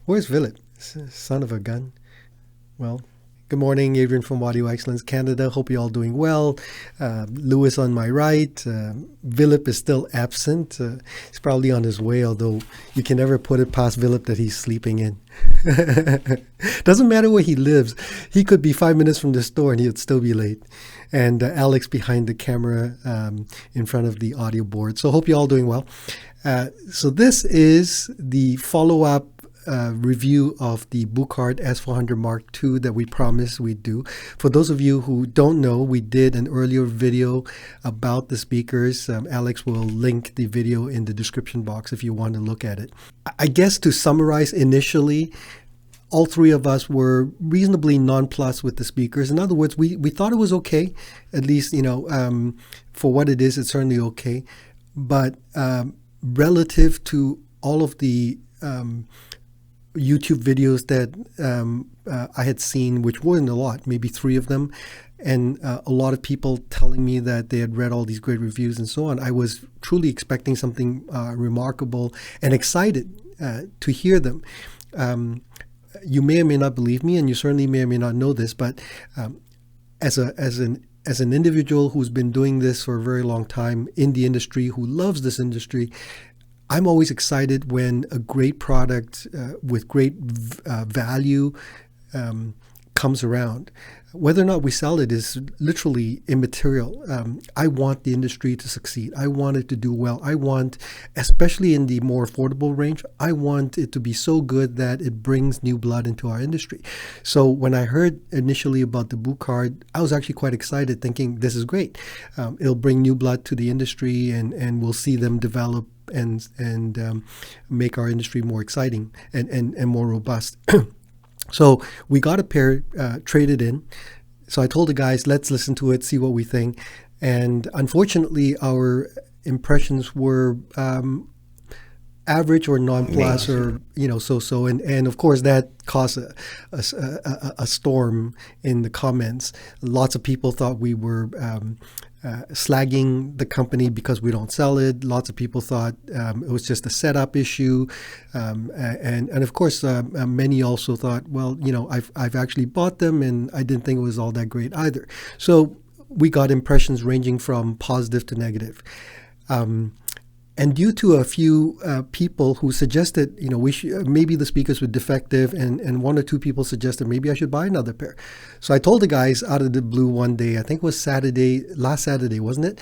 Where's Philip? Son of a gun. Well, good morning, Adrian from Audio Excellence Canada. Hope you're all doing well. Lewis on my right. Philip is still absent. He's probably on his way, although you can never put it past Philip that he's sleeping in. Doesn't matter where he lives. He could be 5 minutes from the store and he'd still be late. And Alex behind the camera in front of the audio board. So hope you're all doing well. So this is the follow-up review of the Buchardt S400 Mark II that we promised we'd do. For those of you who don't know, we did an earlier video about the speakers. Alex will link the video in the description box if you want to look at it. I guess to summarize initially, all three of us were reasonably nonplussed with the speakers. In other words, we thought it was okay, at least, for what it is, it's certainly okay. But relative to all of the YouTube videos that I had seen, which weren't a lot, maybe 3 of them, and a lot of people telling me that they had read all these great reviews and so on, I was truly expecting something remarkable and excited to hear them. You may or may not believe me, and you certainly may or may not know this, but as an individual who's been doing this for a very long time in the industry, who loves this industry, I'm always excited when a great product with great value comes around. Whether or not we sell it is literally immaterial. I want the industry to succeed. I want it to do well. I want, especially in the more affordable range, I want it to be so good that it brings new blood into our industry. So when I heard initially about the Buchardt, I was actually quite excited, thinking this is great. It'll bring new blood to the industry, and we'll see them develop and make our industry more exciting and more robust. So we got a pair traded in. So I told the guys, let's listen to it, see what we think. And unfortunately, our impressions were average or non-plus, or so. And of course, that caused a storm in the comments. Lots of people thought we were slagging the company because we don't sell it. Lots of people thought it was just a setup issue, and of course many also thought, well, I've actually bought them and I didn't think it was all that great either. So we got impressions ranging from positive to negative. And due to a few people who suggested, maybe the speakers were defective, and 1 or 2 people suggested maybe I should buy another pair. So I told the guys out of the blue one day, I think it was last Saturday, wasn't it?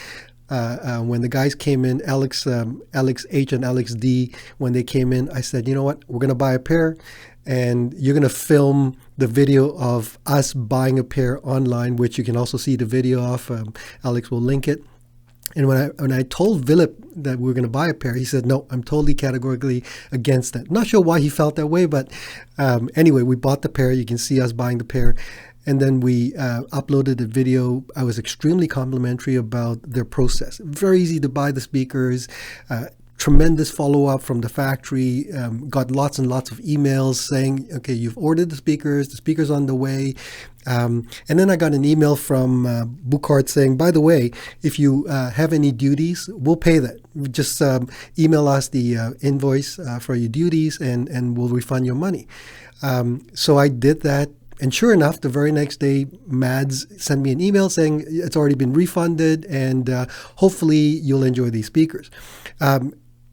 When the guys came in, Alex H and Alex D, when they came in, I said, you know what, we're going to buy a pair, and you're going to film the video of us buying a pair online, which you can also see the video of. Alex will link it. And when I told Philip that we were going to buy a pair, he said, no, I'm totally categorically against that. Not sure why he felt that way, but anyway, we bought the pair. You can see us buying the pair. And then we uploaded a video. I was extremely complimentary about their process. Very easy to buy the speakers. Tremendous follow-up from the factory. Got lots and lots of emails saying, okay, you've ordered the speakers on the way. And then I got an email from Buchardt saying, by the way, if you have any duties, we'll pay that. Just email us the invoice for your duties, and we'll refund your money. So I did that. And sure enough, the very next day, Mads sent me an email saying it's already been refunded, and hopefully you'll enjoy these speakers.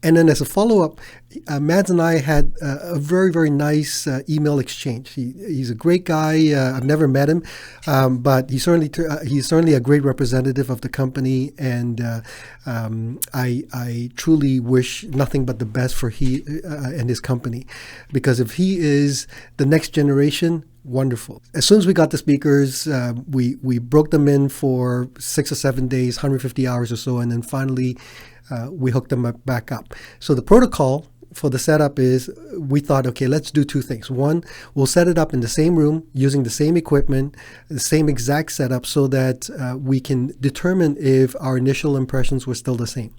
And then as a follow-up, Mads and I had a very, very nice email exchange. He's a great guy. I've never met him, but he's certainly a great representative of the company, and I truly wish nothing but the best for he and his company, because if he is the next generation, wonderful. As soon as we got the speakers, we broke them in for 6 or 7 days, 150 hours or so, and then finally we hooked them back up. So the protocol for the setup is, we thought, okay, let's do 2 things. One, we'll set it up in the same room using the same equipment, the same exact setup, so that we can determine if our initial impressions were still the same.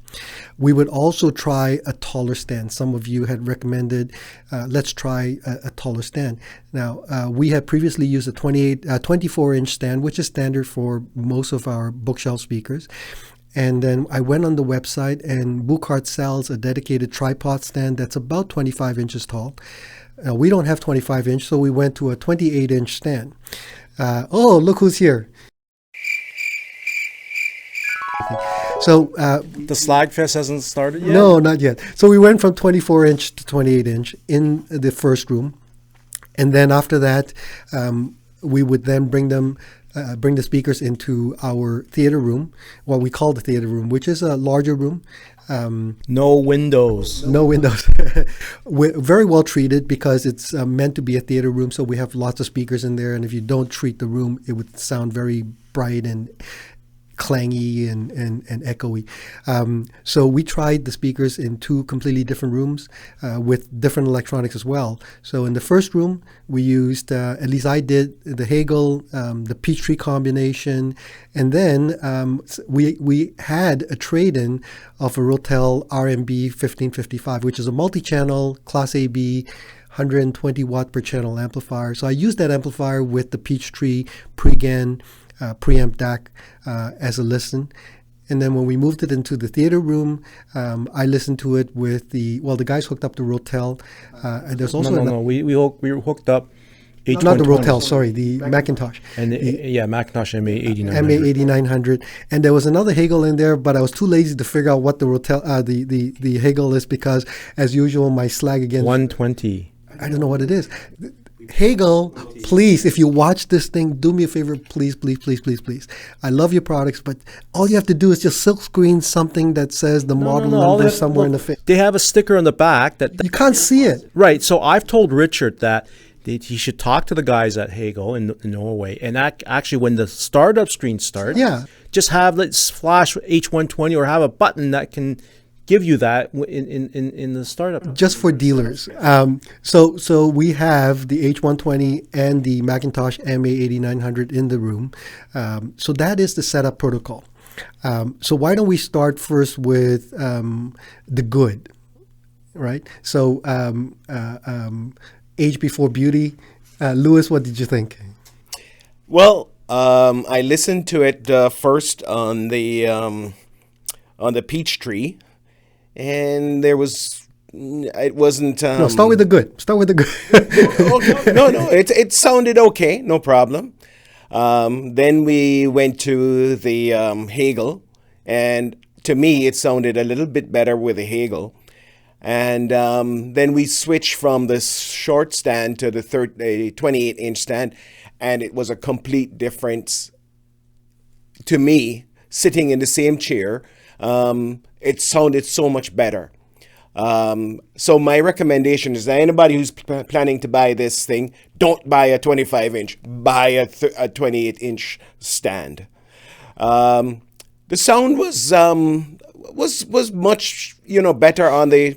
We would also try a taller stand. Some of you had recommended, let's try a taller stand. Now, we had previously used a 24-inch stand, which is standard for most of our bookshelf speakers. And then I went on the website, and Buchardt sells a dedicated tripod stand that's about 25 inches tall. We don't have 25 inch, so we went to a 28 inch stand. Oh, look who's here. So the Slagfest hasn't started yet? No, not yet. So we went from 24 inch to 28 inch in the first room. And then after that, we would then bring the speakers into our theater room, what we call the theater room, which is a larger room. No windows. No windows. We're very well treated because it's meant to be a theater room, so we have lots of speakers in there. And if you don't treat the room, it would sound very bright and clangy and echoey. So we tried the speakers in two completely different rooms with different electronics as well. So in the first room, we used, at least I did, the Hagel, the Peachtree combination, and then we had a trade-in of a Rotel RMB 1555, which is a multi-channel Class AB 120 watt per channel amplifier. So I used that amplifier with the Peachtree preamp DAC as a listen. And then when we moved it into the theater room, I listened to it with the guys hooked up the Rotel. And there's also we were hooked up. Not the Rotel, sorry, the Macintosh. And Macintosh MA8900. MA8900. And there was another Hagel in there, but I was too lazy to figure out what the Rotel, the Hagel is, because as usual, my slag against 120. I don't know what it is. Hagel, please, if you watch this thing, do me a favor, please, please, please, please, please. I love your products, but all you have to do is just silk screen something that says the model number somewhere in the face. They have a sticker on the back that you can't see it. Right. So I've told Richard that he should talk to the guys at Hagel in Norway, and actually when the startup screen starts, just have let's flash H120 or have a button that can give you that in the startup. Just for dealers. So we have the H120 and the Macintosh MA8900 in the room. So that is the setup protocol. So why don't we start first with the good, right? So age before beauty. Louis, what did you think? Well, I listened to it first on the Peachtree. And it wasn't. No, start with the good. Start with the good. No, it sounded okay, no problem. Then we went to the Hagel, and to me, it sounded a little bit better with the Hagel. And then we switched from the short stand to the 28-inch stand, and it was a complete difference to me, sitting in the same chair. It sounded so much better. So my recommendation is that anybody who's planning to buy this thing, don't buy a 25-inch, buy a 28-inch stand. The sound was much better on the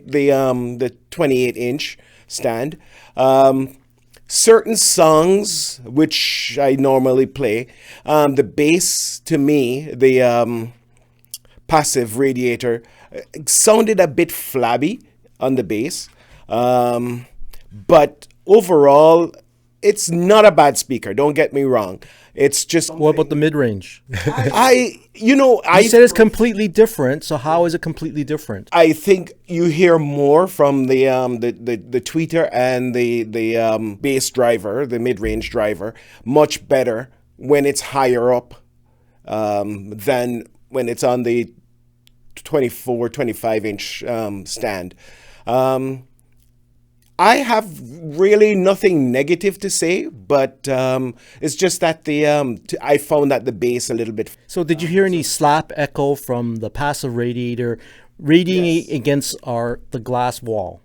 28-inch stand. Certain songs which I normally play, the bass to me, the passive radiator sounded a bit flabby on the bass, but overall it's not a bad speaker, don't get me wrong. It's just, what about the mid-range? I said it's completely different, so how is it completely different? I think you hear more from the tweeter and the bass driver, the mid-range driver, much better when it's higher up than when it's on the 25-inch stand. I have really nothing negative to say, but it's just that I found that the bass a little bit. So did you hear any slap echo from the passive radiator radiating against the glass wall?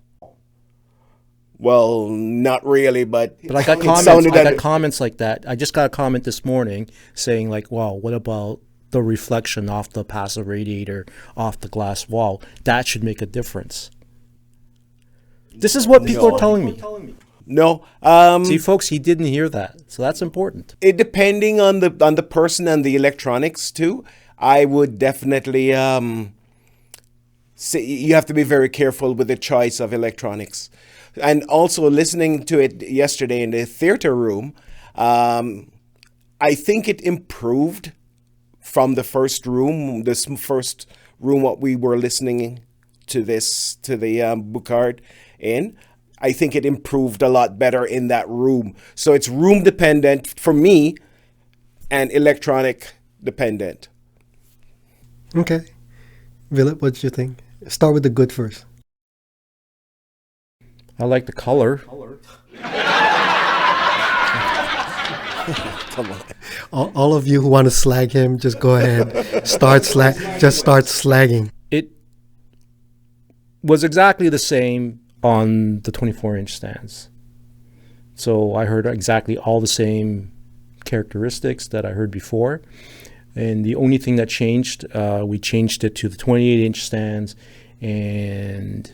Well, not really, but I got comments. I got comments like that. I just got a comment this morning saying like, "Wow, what about the reflection off the passive radiator off the glass wall? That should make a difference." This is what people are telling me. No. See, folks, he didn't hear that, so that's important. It depending on the person and the electronics too. I would definitely say you have to be very careful with the choice of electronics, and also listening to it yesterday in the theater room. I think it improved from the first room, what we were listening to the Buchardt in. I think it improved a lot better in that room. So it's room dependent for me and electronic dependent. Okay. Philip, what do you think? Start with the good first. I like the color. Come on. All of you who want to slag him, just go ahead. Start slagging. It was exactly the same on the 24-inch stands. So I heard exactly all the same characteristics that I heard before. And the only thing that changed, we changed it to the 28-inch stands, and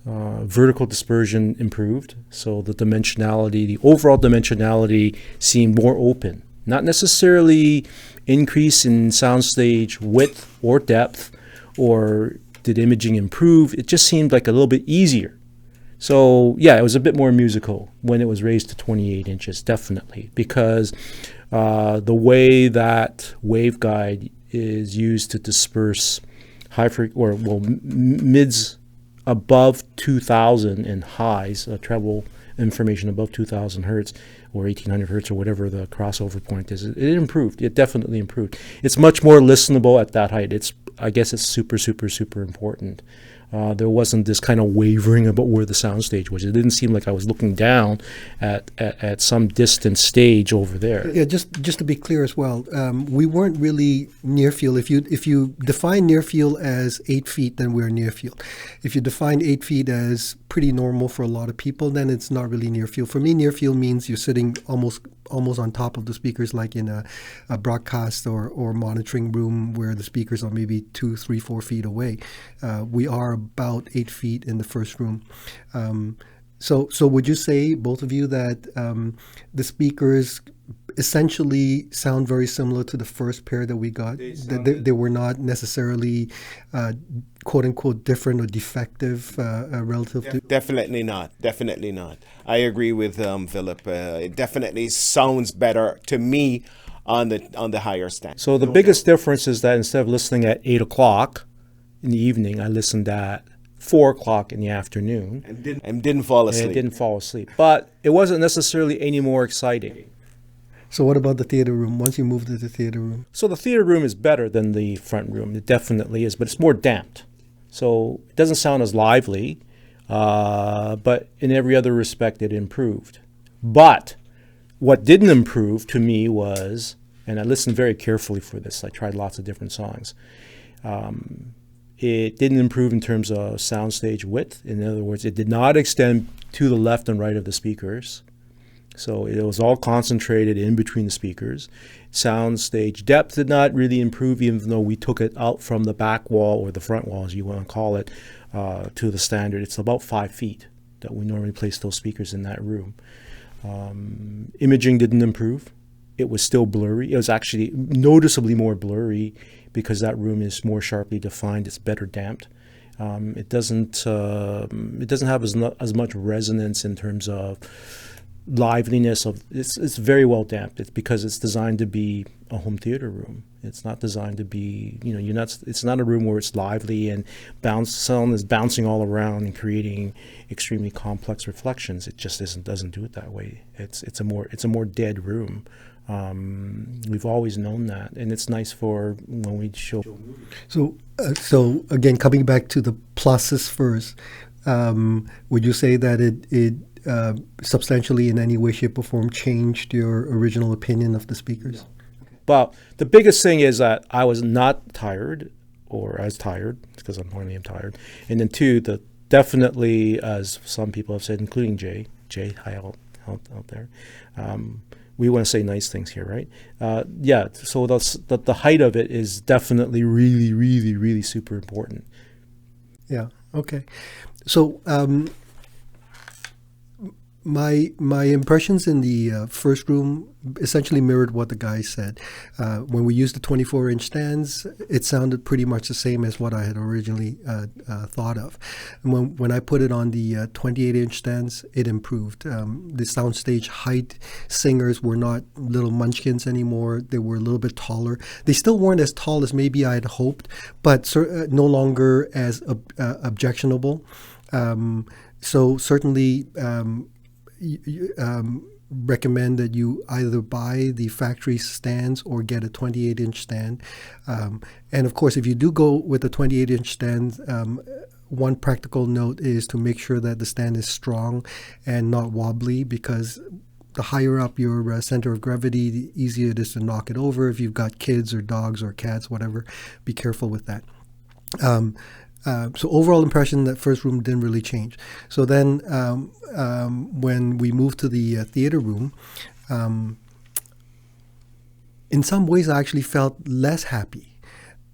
vertical dispersion improved. So the dimensionality, the overall dimensionality seemed more open. Not necessarily increase in soundstage width or depth, or did imaging improve. It just seemed like a little bit easier. So yeah, it was a bit more musical when it was raised to 28 inches, definitely, because the way that waveguide is used to disperse mids above 2000 and highs, treble information above 2000 hertz or 1800 hertz or whatever the crossover point is, it improved. It definitely improved. It's much more listenable at that height. I guess it's super, super, super important. There wasn't this kind of wavering about where the soundstage was. It didn't seem like I was looking down at some distant stage over there. Yeah, just to be clear as well, we weren't really near field. If you define near field as 8 feet, then we're near field. If you define 8 feet as pretty normal for a lot of people, then it's not really near field. For me, near field means you're sitting almost on top of the speakers, like in a broadcast or monitoring room where the speakers are maybe 2, 3, 4 feet away. We are about 8 feet in the first room. So would you say, both of you, that the speakers essentially sound very similar to the first pair that we got? They were not necessarily quote unquote different or defective relative to? Definitely not. Definitely not. I agree with Philip. It definitely sounds better to me on the higher stand. So the biggest difference is that instead of listening at 8 o'clock in the evening, I listened at 4 o'clock in the afternoon. And didn't fall asleep. And didn't fall asleep. But it wasn't necessarily any more exciting. So what about the theater room, once you moved to the theater room? So the theater room is better than the front room. It definitely is, but it's more damped. So it doesn't sound as lively, but in every other respect it improved. But what didn't improve to me was, and I listened very carefully for this, I tried lots of different songs, it didn't improve in terms of soundstage width. In other words, it did not extend to the left and right of the speakers. So it was all concentrated in between the speakers. Soundstage depth did not really improve, even though we took it out from the back wall, or the front wall, as you want to call it, to the standard. It's about 5 feet that we normally place those speakers in that room. Imaging didn't improve. It was still blurry. It was actually noticeably more blurry because that room is more sharply defined. It's better damped. It doesn't have as much resonance in terms of liveliness of it's very well damped. It's because it's designed to be a home theater room. It's not designed to be, it's not a room where it's lively and sound is bouncing all around and creating extremely complex reflections. It just doesn't do it that way. It's a more dead room. We've always known that, and it's nice for when we show movies. So again, coming back to the pluses first, would you say that it substantially in any way, shape, or form changed your original opinion of the speakers? No. Okay. Well, the biggest thing is that I was not tired, or as tired, because I'm tired. And then two, definitely, as some people have said, including Jay, hi out there. We want to say nice things here, right? Yeah, so the height of it is definitely really, really, really super important. Yeah, okay. So My impressions in the first room essentially mirrored what the guys said. When we used the 24-inch stands, it sounded pretty much the same as what I had originally thought of. And when I put it on the 28-inch stands, it improved. The soundstage height singers were not little munchkins anymore. They were a little bit taller. They still weren't as tall as maybe I had hoped, but no longer as objectionable. So certainly recommend that you either buy the factory stands or get a 28-inch stand. And of course, if you do go with a 28-inch stand, one practical note is to make sure that the stand is strong and not wobbly, because the higher up your center of gravity, the easier it is to knock it over. If you've got kids or dogs or cats, whatever, be careful with that. So overall impression, that first room didn't really change. So then when we moved to the theater room, in some ways I actually felt less happy.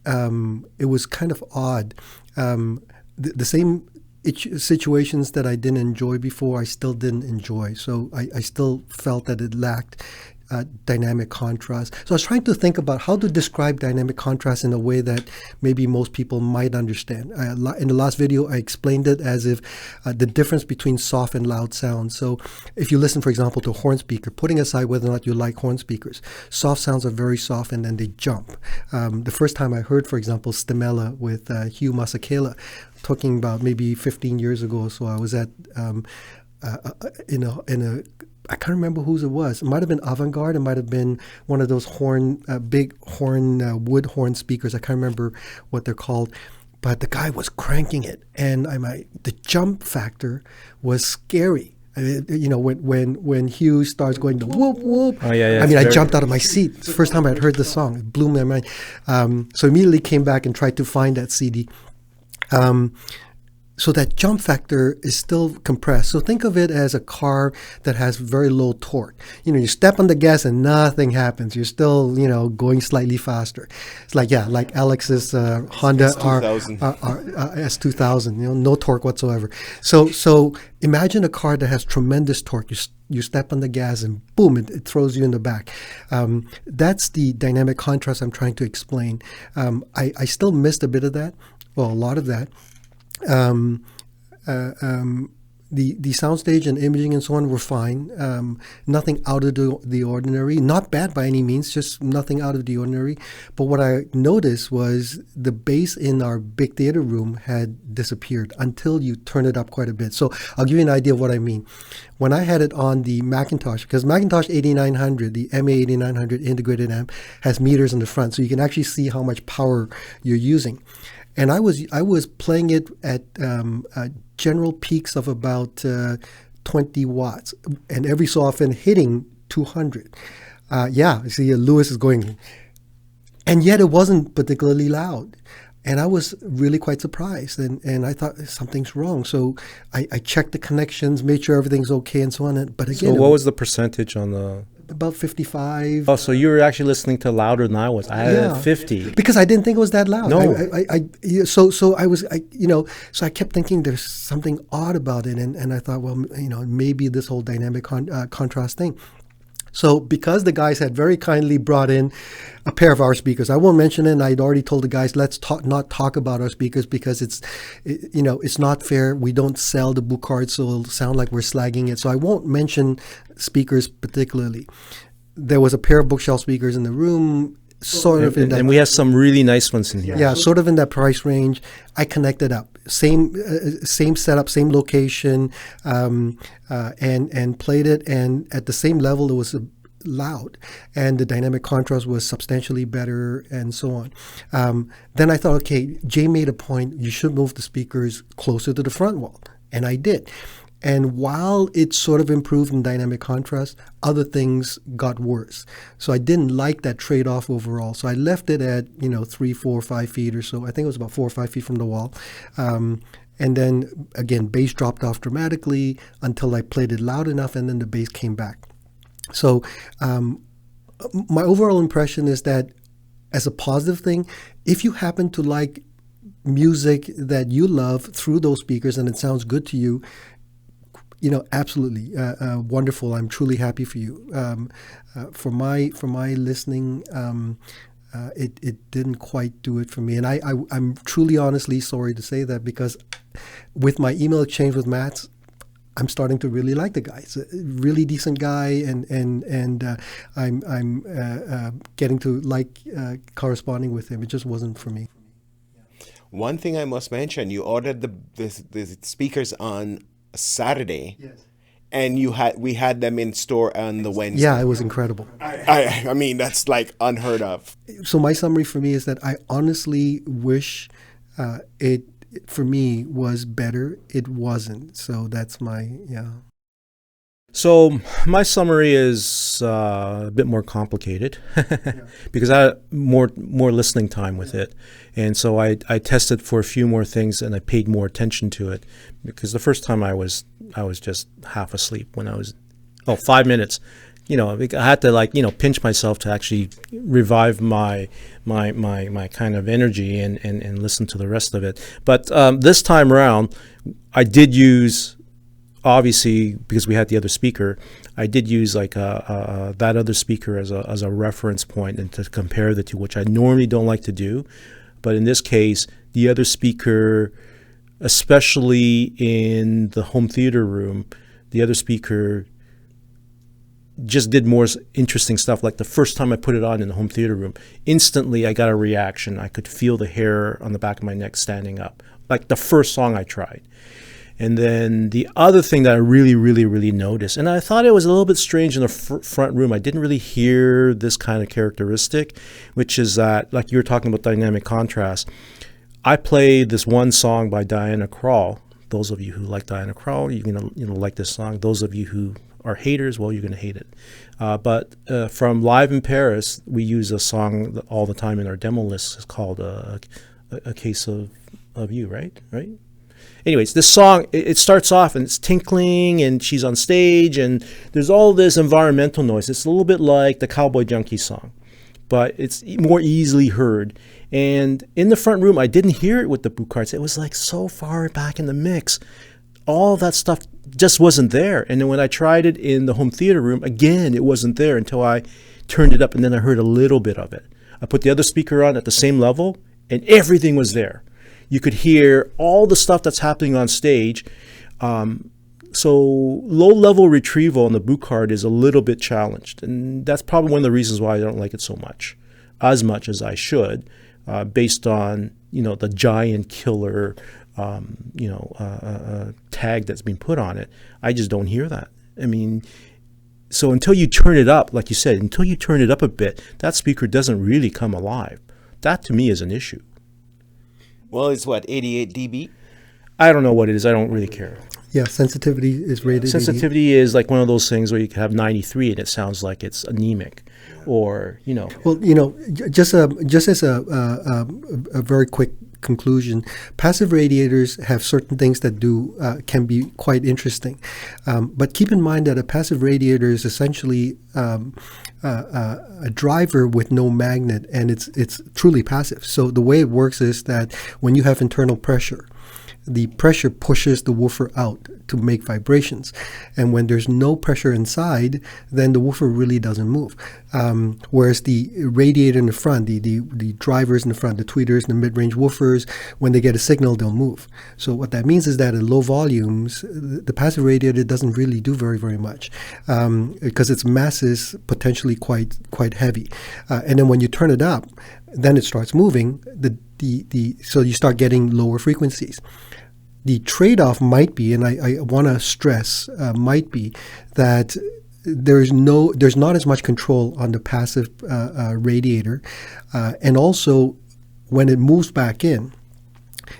It was kind of odd. The same situations that I didn't enjoy before, I still didn't enjoy. So I still felt that it lacked dynamic contrast. So I was trying to think about how to describe dynamic contrast in a way that maybe most people might understand. In the last video, I explained it as if the difference between soft and loud sounds. So if you listen, for example, to a horn speaker, putting aside whether or not you like horn speakers, soft sounds are very soft and then they jump. The first time I heard, for example, Stemella with Hugh Masekela, talking about maybe 15 years ago. So I was at in a I can't remember whose it was. It might have been Avant-Garde. It might have been one of those big horn, wood horn speakers. I can't remember what they're called. But the guy was cranking it. And the jump factor was scary. When Hugh starts going to whoop, whoop. Oh, yeah. I jumped out of my seat. It's the first time I'd heard the song. It blew my mind. So immediately came back and tried to find that CD. So that jump factor is still compressed. So think of it as a car that has very low torque. You step on the gas and nothing happens. You're still, going slightly faster. It's like Alex's Honda S2000, no torque whatsoever. So imagine a car that has tremendous torque. You step on the gas and boom, it throws you in the back. That's the dynamic contrast I'm trying to explain. I still missed a bit of that. Well, a lot of that. The soundstage and imaging and so on were fine. Nothing out of the ordinary. Not bad by any means, just nothing out of the ordinary. But what I noticed was the bass in our big theater room had disappeared until you turn it up quite a bit. So I'll give you an idea of what I mean. When I had it on the Macintosh, because Macintosh 8900, the MA8900 integrated amp, has meters in the front, so you can actually see how much power you're using. And I was playing it at general peaks of about 20 watts, and every so often hitting 200. See, Lewis is going, and yet it wasn't particularly loud. And I was really quite surprised, and I thought something's wrong. So I checked the connections, made sure everything's okay, and so on. But again, so what was the percentage on the? About 55. Oh, so you were actually listening to louder than I was. I had it at 50 because I didn't think it was that loud. No, so I kept thinking there's something odd about it, and I thought, well, maybe this whole dynamic contrast thing. So because the guys had very kindly brought in a pair of our speakers, I won't mention it. And I'd already told the guys, let's not talk about our speakers because it's not fair. We don't sell the Buchardt, so it'll sound like we're slagging it. So I won't mention speakers particularly. There was a pair of bookshelf speakers in the room. And we have some really nice ones in here. Yeah, sort of in that price range. I connected up, same setup, same location, and played it. And at the same level, it was loud, and the dynamic contrast was substantially better, and so on. Then I thought, okay, Jay made a point. You should move the speakers closer to the front wall, and I did. And while it sort of improved in dynamic contrast, other things got worse. So I didn't like that trade-off overall. So I left it at 3, 4, 5 feet or so. I think it was about 4 or 5 feet from the wall. And then again, bass dropped off dramatically until I played it loud enough, and then the bass came back. So my overall impression is that, as a positive thing, if you happen to like music that you love through those speakers and it sounds good to you, Absolutely wonderful. I'm truly happy for you. For my listening, it didn't quite do it for me, and I'm truly, honestly sorry to say that, because with my email exchange with Matt, I'm starting to really like the guy. He's a really decent guy, and I'm getting to like corresponding with him. It just wasn't for me. One thing I must mention: you ordered the speakers on Saturday, Yes. and we had them in store on the Wednesday. Yeah, it was incredible. I mean, that's like unheard of. So my summary for me is that I honestly wish it for me was better. It wasn't. So that's yeah. So my summary is a bit more complicated because I had more listening time with it, and so I tested for a few more things, and I paid more attention to it, because the first time I was just half asleep when I was 5 minutes. I had to pinch myself to actually revive my kind of energy and listen to the rest of it. But this time around, I did use, obviously, because we had the other speaker, I did use that other speaker as a reference point and to compare the two, which I normally don't like to do. But in this case, the other speaker, especially in the home theater room, the other speaker just did more interesting stuff. Like the first time I put it on in the home theater room, instantly I got a reaction. I could feel the hair on the back of my neck standing up, like the first song I tried. And then the other thing that I really, really, really noticed, and I thought it was a little bit strange in the front room, I didn't really hear this kind of characteristic, which is that, like you were talking about dynamic contrast, I played this one song by Diana Krall. Those of you who like Diana Krall, you're gonna like this song. Those of you who are haters, well, you're gonna hate it. But from Live in Paris, we use a song all the time in our demo list. It's called "A Case of You," right? Anyways, this song, it starts off and it's tinkling and she's on stage and there's all this environmental noise. It's a little bit like the Cowboy Junkie song, but it's more easily heard. And in the front room, I didn't hear it with the Bucharts. It was like so far back in the mix. All that stuff just wasn't there. And then when I tried it in the home theater room, again, it wasn't there until I turned it up, and then I heard a little bit of it. I put the other speaker on at the same level and everything was there. You could hear all the stuff that's happening on stage. So low-level retrieval on the Buchardt is a little bit challenged. And that's probably one of the reasons why I don't like it so much as I should, based on, the giant killer, tag that's been put on it. I just don't hear that. I mean, so until you turn it up, like you said, until you turn it up a bit, that speaker doesn't really come alive. That, to me, is an issue. Well, it's what, 88 dB? I don't know what it is. I don't really care. Yeah, sensitivity is rated. Sensitivity is like one of those things where you can have 93 and it sounds like it's anemic, or Well, just as a very quick conclusion, passive radiators have certain things that can be quite interesting, but keep in mind that a passive radiator is essentially a driver with no magnet, and it's truly passive. So the way it works is that when you have internal pressure, the pressure pushes the woofer out to make vibrations. And when there's no pressure inside, then the woofer really doesn't move. Whereas the radiator in the front, the drivers in the front, the tweeters and the mid-range woofers, when they get a signal, they'll move. So what that means is that at low volumes, the passive radiator doesn't really do very, very much, because its mass is potentially quite heavy. And then when you turn it up, then it starts moving. So you start getting lower frequencies. The trade-off might be, and I want to stress, might be that there's not as much control on the passive radiator, and also when it moves back in,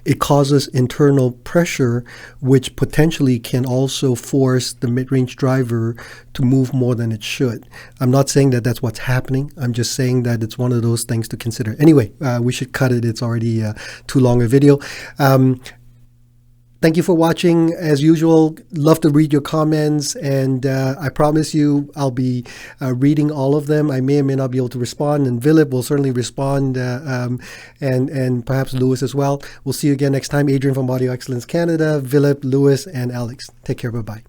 it causes internal pressure, which potentially can also force the mid-range driver to move more than it should. I'm not saying that that's what's happening. I'm just saying that it's one of those things to consider. Anyway, we should cut it. It's already too long a video. Thank you for watching. As usual, love to read your comments, and I promise you I'll be reading all of them. I may or may not be able to respond, and Philip will certainly respond, and perhaps Lewis as well. We'll see you again next time. Adrian from Audio Excellence Canada, Philip, Lewis, and Alex. Take care. Bye-bye.